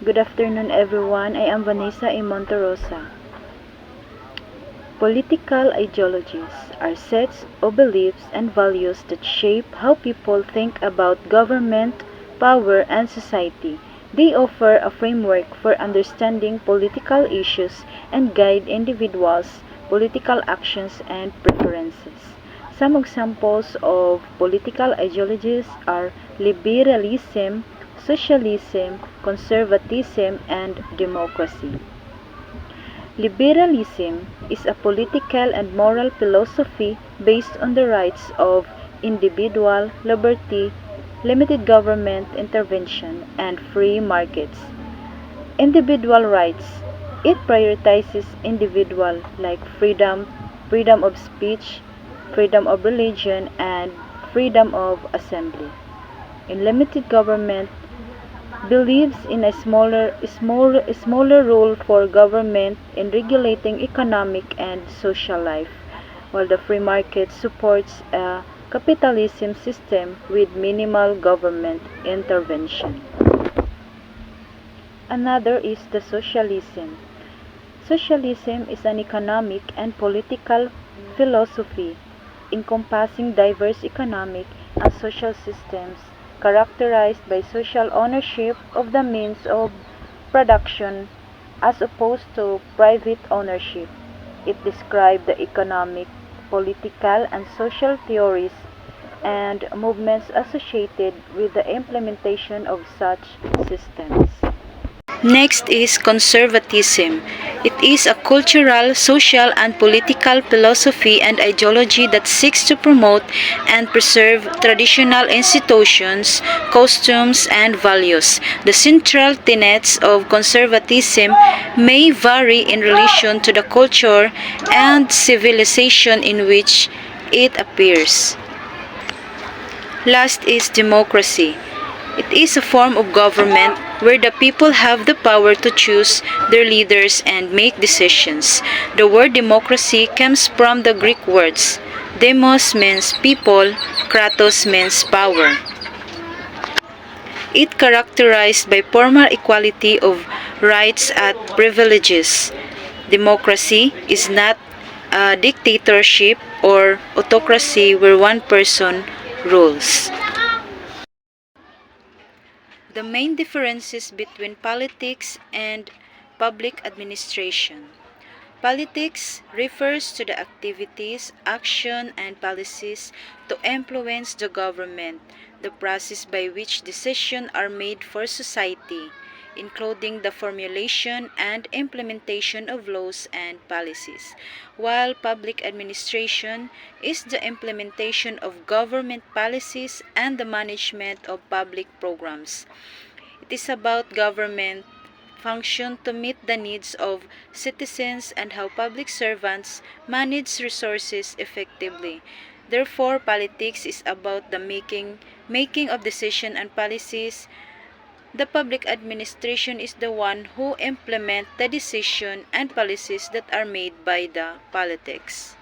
Good afternoon, everyone. I am Vanessa A. Monterosa. Political ideologies are sets of beliefs and values that shape how people think about government, power, and society. They offer a framework for understanding political issues and guide individuals' political actions and preferences. Some examples of political ideologies are liberalism, socialism, conservatism, and democracy. Liberalism is a political and moral philosophy based on the rights of individual liberty, limited government intervention, and free markets. Individual rights. It prioritizes individual like freedom of speech, freedom of religion, and freedom of assembly. In limited government, believes in a smaller role for government in regulating economic and social life, while the free market supports a capitalism system with minimal government intervention. Another is the socialism. Socialism is an economic and political philosophy encompassing diverse economic and social systems characterized by social ownership of the means of production as opposed to private ownership. It describes the economic, political, and social theories and movements associated with the implementation of such systems. Next is conservatism. It is a cultural, social, and political philosophy and ideology that seeks to promote and preserve traditional institutions, customs, and values. The central tenets of conservatism may vary in relation to the culture and civilization in which it appears. Last is democracy. It is a form of government where the people have the power to choose their leaders and make decisions. The word democracy comes from the Greek words. Demos means people, kratos means power. It characterized by formal equality of rights and privileges. Democracy is not a dictatorship or autocracy where one person rules. The main differences between politics and public administration. Politics refers to the activities, action, and policies to influence the government, the process by which decisions are made for society, including the formulation and implementation of laws and policies, while public administration is the implementation of government policies and the management of public programs. It is about government function to meet the needs of citizens and how public servants manage resources effectively. Therefore, politics is about the making of decisions and policies. The public administration is the one who implement the decision and policies that are made by the politics.